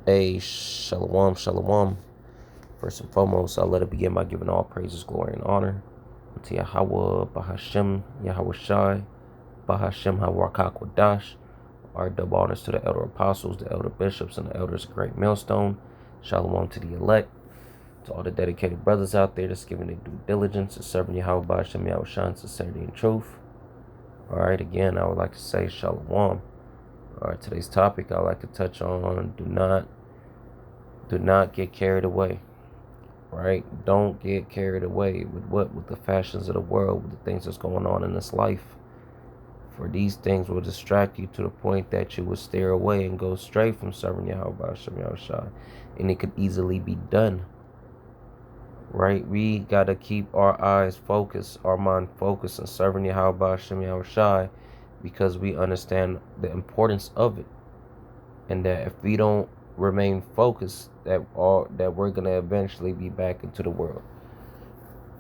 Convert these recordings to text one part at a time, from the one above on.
Shalom, shalom. First and foremost, I'll let it begin by giving all praises, glory, and honor to YAHAWAH, BAHASHEM, YAHAWASHI, BAHASHEM, HaWarakakwadash. Our double honors to the elder apostles, the elder bishops, and the elders of Great Millstone. Shalom to the elect, to all the dedicated brothers out there that's giving their due diligence to serving Yahweh, BAHASHEM, YAHAWASHI, in sincerity and truth. All right, again, I would like to say shalom. All right, today's topic I'd like to touch on: do not get carried away. Right? Don't get carried away with the fashions of the world, with the things that's going on in this life. For these things will distract you to the point that you will steer away and go straight from serving Yahweh, and it could easily be done. Right? We gotta keep our eyes focused, our mind focused on serving Yahweh, because we understand the importance of it, and that if we don't remain focused, that we're gonna eventually be back into the world,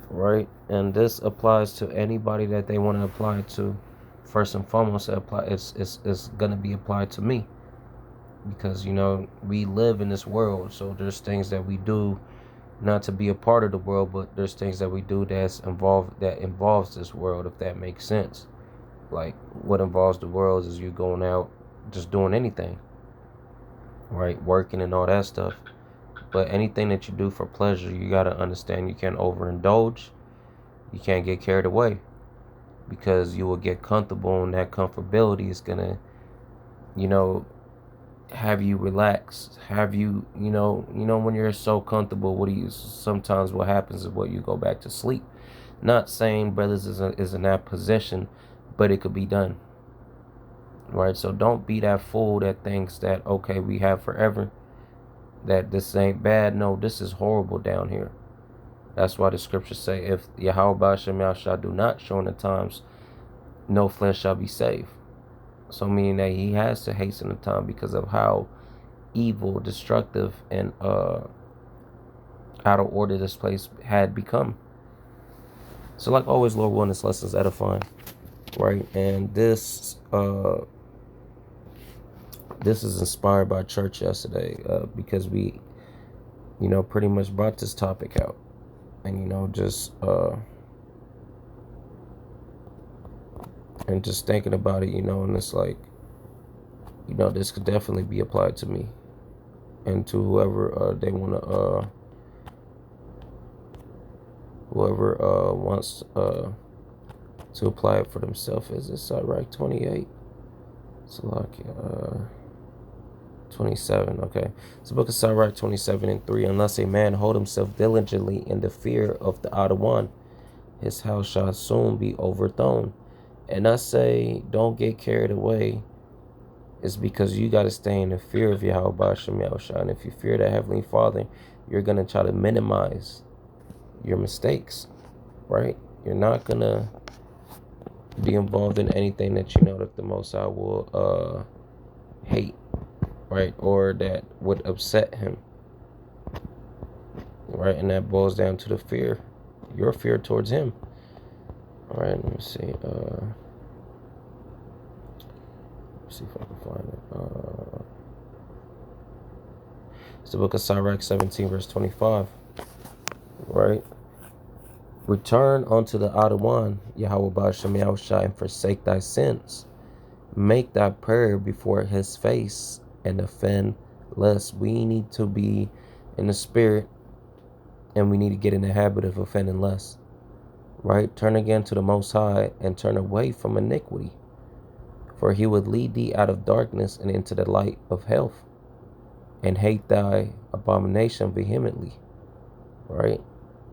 right? And this applies to anybody that they want to apply to. First and foremost, it's gonna be applied to me, because we live in this world, so there's things that we do not to be a part of the world, but there's things that we do that involves this world, if that makes sense. Like, what involves the world is you going out just doing anything, right? Working and all that stuff. But anything that you do for pleasure, you got to understand you can't overindulge. You can't get carried away, because you will get comfortable, and that comfortability is going to, have you relax, have you, when you're so comfortable, sometimes what happens is you go back to sleep. Not saying brothers is in that position, but it could be done. Right? So don't be that fool that thinks that, okay, we have forever, that this ain't bad. No, this is horrible down here. That's why the scriptures say, if Yahweh shall do not show in the times, no flesh shall be saved. So meaning that he has to hasten the time because of how evil, destructive, and out of order this place had become. So like always, Lord willing, this lesson is edifying, right? And this is inspired by church yesterday, because we, pretty much brought this topic out, and just thinking about it, and it's like, this could definitely be applied to me and to whoever they want to, whoever wants to apply it for themselves. Is this Sirach 28? So 27, okay. It's the book of Sirach 27:3. Unless a man hold himself diligently in the fear of the outer one, his house shall soon be overthrown. And I say, don't get carried away. It's because you got to stay in the fear of Yahweh Shem Yahushua. And if you fear the Heavenly Father, you're going to try to minimize your mistakes, right? You're not going to be involved in anything that that the Most High will hate, right? Or that would upset him, right? And that boils down to the fear, your fear towards him. All right, let me see. Let's see if I can find it. It's the book of Sirach 17, verse 25. Right? Return unto the outer one, Yahweh Ba'ashem Yahushai, and forsake thy sins. Make thy prayer before his face, and offend less. We need to be in the spirit, and we need to get in the habit of offending less. Right? Turn again to the Most High, and turn away from iniquity. For he would lead thee out of darkness and into the light of health, and hate thy abomination vehemently. Right?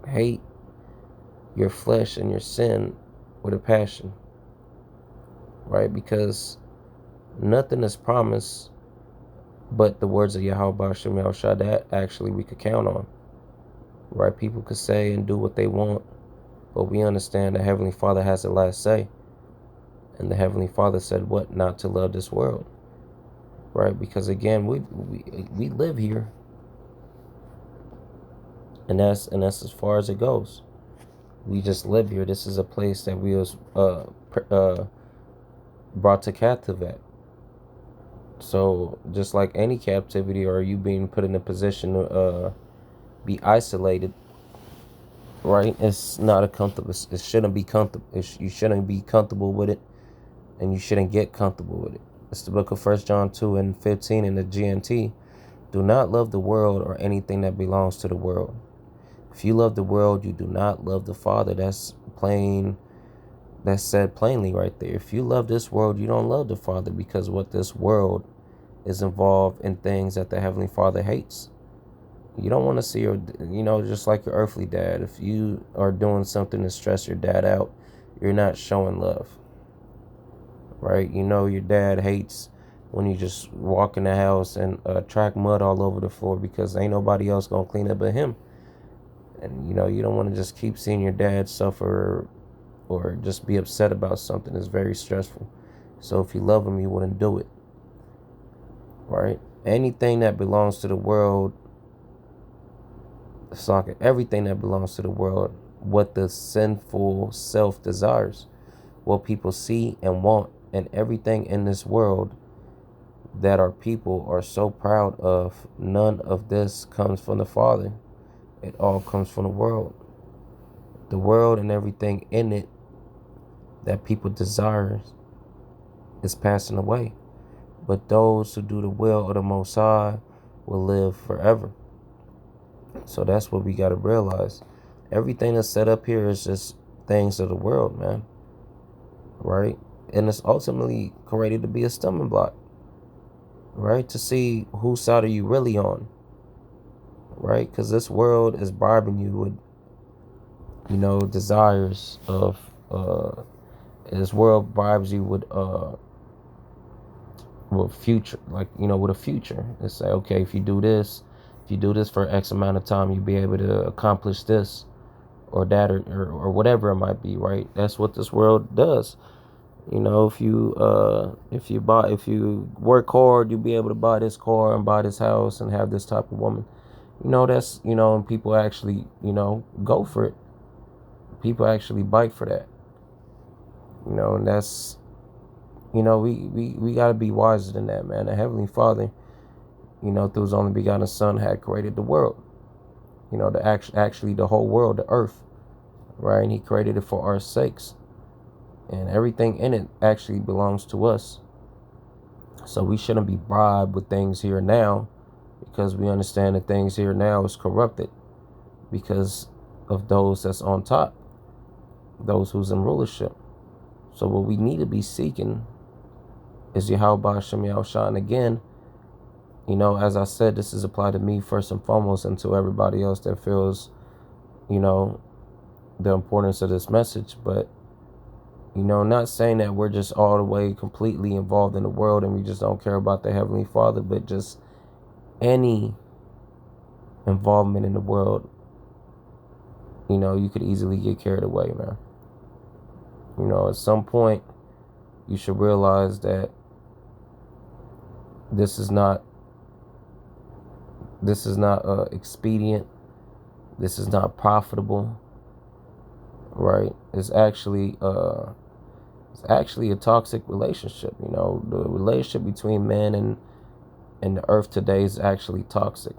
Hate your flesh and your sin with a passion. Right? Because nothing is promised but the words of Yahweh Shem Yahushua that actually we could count on. Right? People could say and do what they want, but we understand the Heavenly Father has the last say. And the Heavenly Father said what? Not to love this world. Right? Because again, we live here. And that's as far as it goes. We just live here. This is a place that we was brought to captive at. So just like any captivity, or you being put in a position to be isolated, right? It's not a comfortable. It shouldn't be comfortable. You shouldn't be comfortable with it, and you shouldn't get comfortable with it. It's the book of 1 John 2:15 in the GNT. Do not love the world or anything that belongs to the world. If you love the world, you do not love the Father. That's plain. That's said plainly right there. If you love this world, you don't love the Father, because what this world is involved in things that the Heavenly Father hates. You don't want to see your, just like your earthly dad. If you are doing something to stress your dad out, you're not showing love, right? Your dad hates when you just walk in the house and track mud all over the floor, because ain't nobody else gonna clean it but him. And you don't want to just keep seeing your dad suffer, or just be upset about something. It's very stressful. So if you love him, you wouldn't do it, right? Anything that belongs to the world, everything that belongs to the world, what the sinful self desires, what people see and want, and everything in this world that our people are so proud of, none of this comes from the Father. It all comes from the world. The world and everything in it that people desire is passing away. But those who do the will of the Most High will live forever. So that's what we got to realize. Everything that's set up here is just things of the world, man. Right? And it's ultimately created to be a stumbling block. Right? To see whose side are you really on. Right? Because this world is bribing you with, desires of, this world bribes you with future, like, with a future. It's say, okay, if you do this for X amount of time, you'll be able to accomplish this or that, or whatever it might be, right? That's what this world does. If you work hard, you'll be able to buy this car and buy this house and have this type of woman. That's, and people actually, go for it. People actually bite for that. And that's, we got to be wiser than that, man. The Heavenly Father, through His only begotten Son, had created the world. Actually the whole world, the earth, right? And He created it for our sakes. And everything in it actually belongs to us. So we shouldn't be bribed with things here and now, because we understand that things here and now is corrupted because of those that's on top, those who's in rulership. So what we need to be seeking is YAHAWAH, sham, YAHAWASHI. And again, as I said, this is applied to me first and foremost, and to everybody else that feels, the importance of this message. But not saying that we're just all the way completely involved in the world and we just don't care about the Heavenly Father, but just any involvement in the world, you could easily get carried away, man. At some point, you should realize that this is not expedient. This is not profitable, right? It's actually a toxic relationship. The relationship between man and the earth today is actually toxic,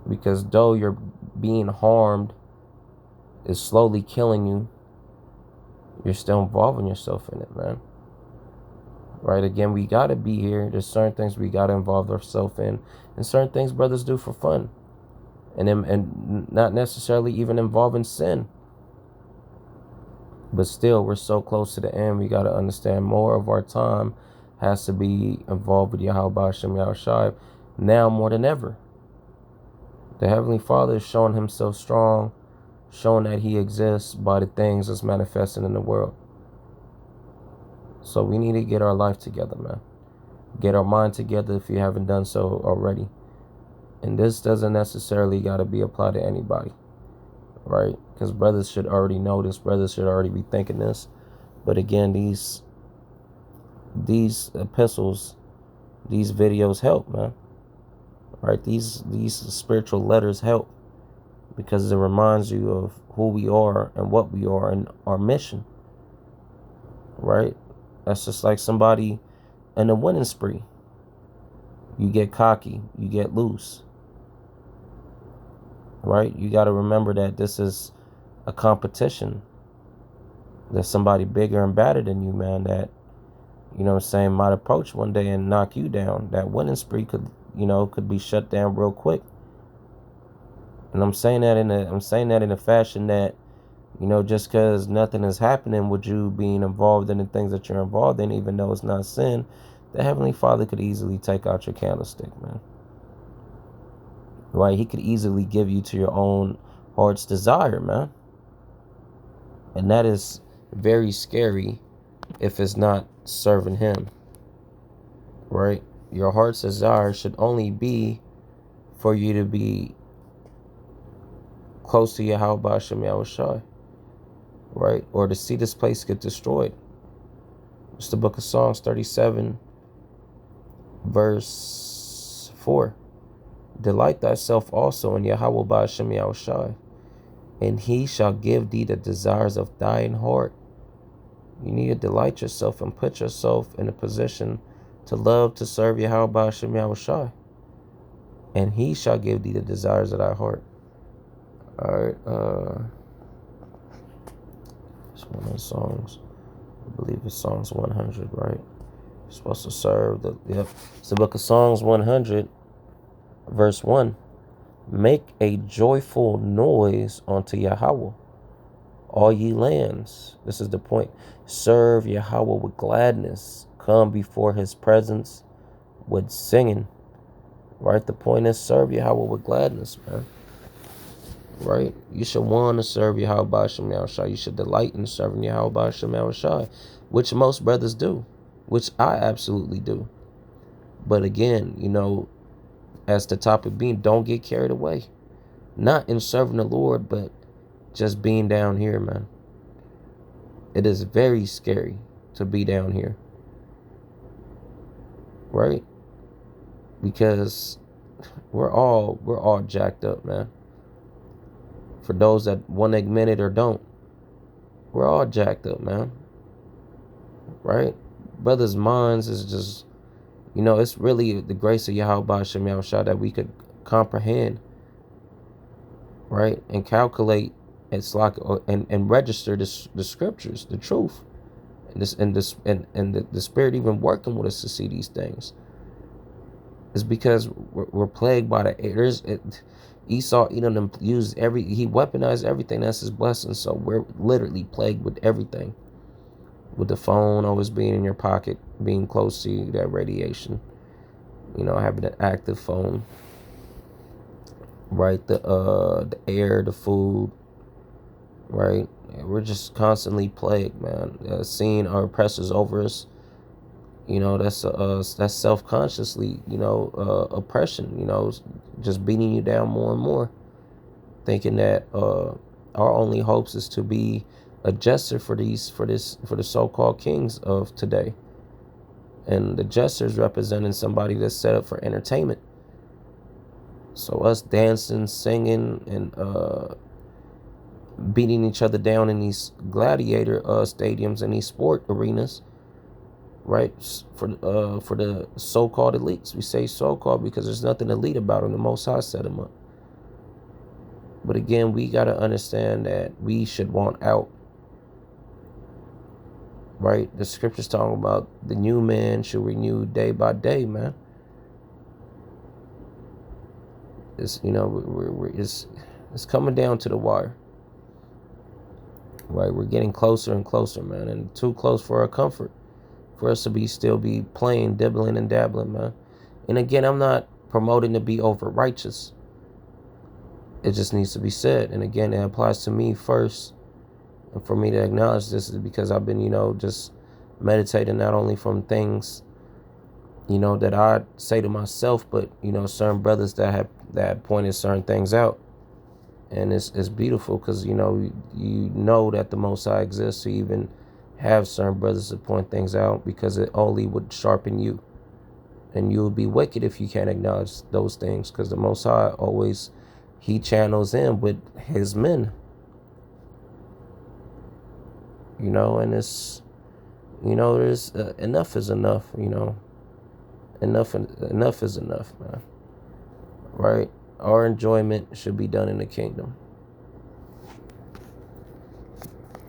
because though you're being harmed, is slowly killing you, you're still involving yourself in it, man. Right? Again, we got to be here. There's certain things we got to involve ourselves in, and certain things brothers do for fun, and not necessarily even involving sin. But still, we're so close to the end. We got to understand more of our time has to be involved with YAHAWAH, sham, YAHAWASHI, now more than ever. The Heavenly Father is showing Himself strong, showing that He exists by the things that's manifesting in the world. So we need to get our life together, man. Get our mind together if you haven't done so already. And this doesn't necessarily got to be applied to anybody, right? Because brothers should already know this. Brothers should already be thinking this. But again, these epistles, these videos help, man. Right? These spiritual letters help, because it reminds you of who we are and what we are and our mission. Right? That's just like somebody in a winning spree. You get cocky. You get loose. Right? You got to remember that this is a competition. There's somebody bigger and badder than you, man, that, you know what I'm saying, might approach one day and knock you down. That winning spree could, could be shut down real quick. And I'm saying that in a fashion that, just because nothing is happening with you being involved in the things that you're involved in, even though it's not sin, the Heavenly Father could easily take out your candlestick, man. Right? He could easily give you to your own heart's desire, man. And that is very scary if it's not serving him. Right? Your heart's desire should only be for you to be close to YAHAWASHI, right? Or to see this place get destroyed. It's the book of Psalms 37, verse 4. Delight thyself also in YAHAWASHI, and he shall give thee the desires of thine heart. You need to delight yourself and put yourself in a position to love, to serve YAHAWASHI, and he shall give thee the desires of thy heart. All right, it's one of the songs. I believe it's Songs 100, right? You're supposed to serve it's the book of Songs 100, verse 1. Make a joyful noise unto Yahawah, all ye lands. This is the point. Serve Yahawah with gladness. Come before his presence with singing. Right? The point is serve Yahawah with gladness, man. Right? You should want to serve YAHAWASHI. You should delight in serving YAHAWASHI, which most brothers do, which I absolutely do. But again, as the topic being, don't get carried away. Not in serving the Lord, but just being down here, man. It is very scary to be down here. Right? Because we're all jacked up, man. For those that want to admit it or don't, we're all jacked up, man. Right? Brothers' minds is just, it's really the grace of YAHAWASHI that we could comprehend, right? And calculate and register the scriptures, the truth. And the Spirit even working with us to see these things. Is because we're plagued by Esau, Edom he weaponized everything. That's his blessing. So we're literally plagued with everything. With the phone always being in your pocket, being close to you, that radiation, having an active phone, right? The air, the food, right? We're just constantly plagued, man. Seeing our oppressors over us, that's self-consciously, oppression, just beating you down more and more, thinking that our only hopes is to be a jester for the so-called kings of today. And the jesters representing somebody that's set up for entertainment. So us dancing, singing, and beating each other down in these gladiator stadiums and these sport arenas, right? For the so-called elites. We say so-called because there's nothing elite about them. The Most High set them up. But again, we got to understand that we should want out. Right? The scripture's talking about the new man should renew day by day, man. It's, it's coming down to the wire. Right? We're getting closer and closer, man. And too close for our comfort. For us to still be playing, dibbling, and dabbling, man. And again, I'm not promoting to be over righteous. It just needs to be said. And again, it applies to me first. And for me to acknowledge this is because I've been, just meditating not only from things, that I say to myself, but, certain brothers that have pointed certain things out. And it's beautiful because, you know that the Most High exists to even have certain brothers to point things out because it only would sharpen you. And you'll be wicked if you can't acknowledge those things because the Most High always, he channels in with his men. And it's, there's enough is enough, enough is enough, man. Right? Our enjoyment should be done in the kingdom.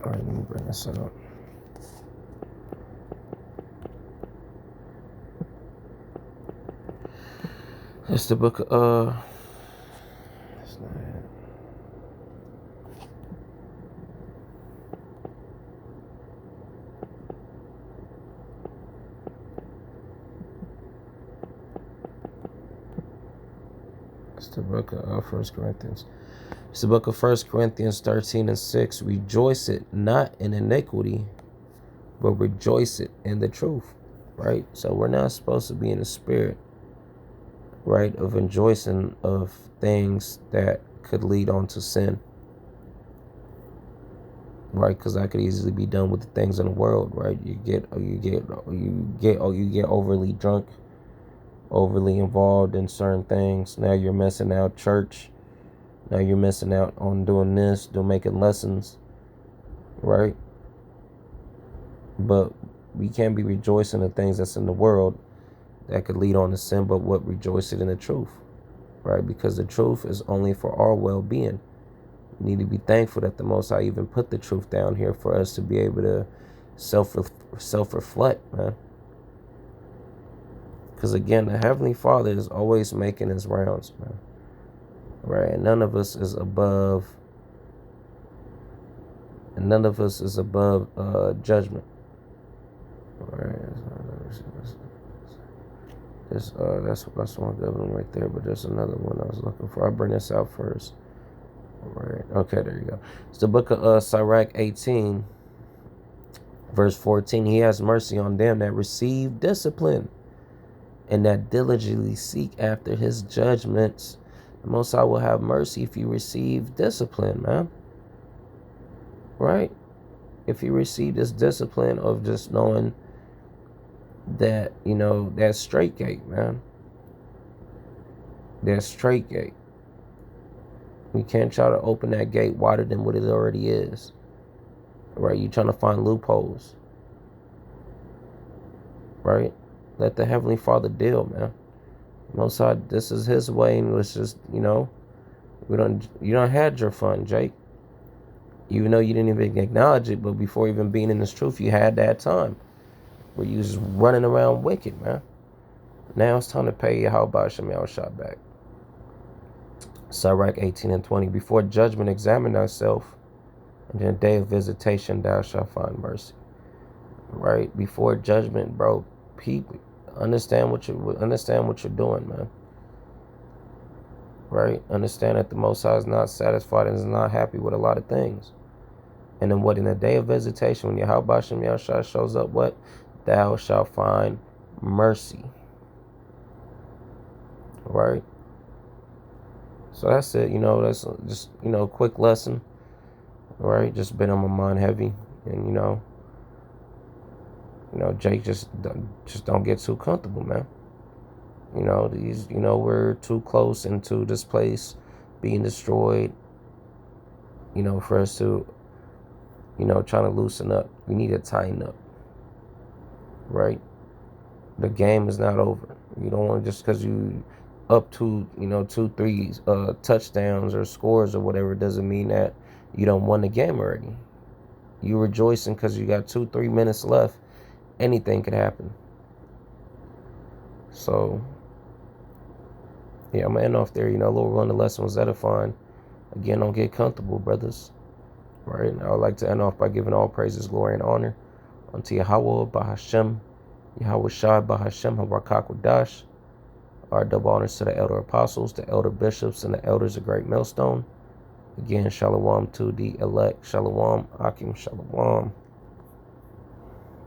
All right, let me bring this up. It's the book of that's not it. It's the book of 1 Corinthians. It's the book of 1 Corinthians 13:6. Rejoice it not in iniquity, but rejoice it in the truth. Right? So we're not supposed to be in the spirit, right, of rejoicing of things that could lead on to sin. Right? Because that could easily be done with the things in the world, right? You get overly drunk, overly involved in certain things. Now you're missing out church. Now you're missing out on doing this, making lessons, right? But we can't be rejoicing in things that's in the world that could lead on to sin, but what rejoicing in the truth, right? Because the truth is only for our well-being. We need to be thankful that the Most High even put the truth down here for us to be able to self-reflect, man. Because again, the Heavenly Father is always making his rounds, man. Right? And none of us is above judgment. Right? That's one good one right there, but there's another one I was looking for. I'll bring this out first. Right. Okay, there you go. It's the book of Sirach 18, verse 14. He has mercy on them that receive discipline and that diligently seek after his judgments. The Most High will have mercy if you receive discipline, man. Right? If you receive this discipline of just knowing that, that straight gate, man. That straight gate. You can't try to open that gate wider than what it already is. Right? You're trying to find loopholes. Right? Let the Heavenly Father deal, man. Most High, this is his way, and it's just, you don't had your fun, Jake. Even though you didn't even acknowledge it, but before even being in this truth, you had that time where you was just running around wicked, man. Now it's time to pay YAHAWASHI back. Sirach 18:20. Before judgment, examine thyself, and in the day of visitation, thou shalt find mercy. Right? Before judgment, bro, people understand what you're doing, man. Right? Understand that the Most High is not satisfied and is not happy with a lot of things. And then in the day of visitation, when Yahawah shows up, what? Thou shalt find mercy. Right? So that's it. That's just, quick lesson. Right? Just been on my mind heavy. And, Jake, just don't get too comfortable, man. We're too close into this place being destroyed, for us to, trying to loosen up. We need to tighten up, right? The game is not over. You don't want to just because you up to, 2-3 touchdowns or scores or whatever, doesn't mean that you don't won the game already. You rejoicing because you got 2-3 minutes left. Anything could happen. So, yeah, I'm going to end off there. Lord willing, the lesson was edifying. Again, don't get comfortable, brothers. Right? I would like to end off by giving all praises, glory, and honor unto YAHAWAH, BaHaShem, YAHAWASHI, BaHaShem, HaWarKakwadash. Our double honors to the elder apostles, the elder bishops, and the elders of Great Millstone. Again, shalom to the elect. Shalom, Akim, shalom.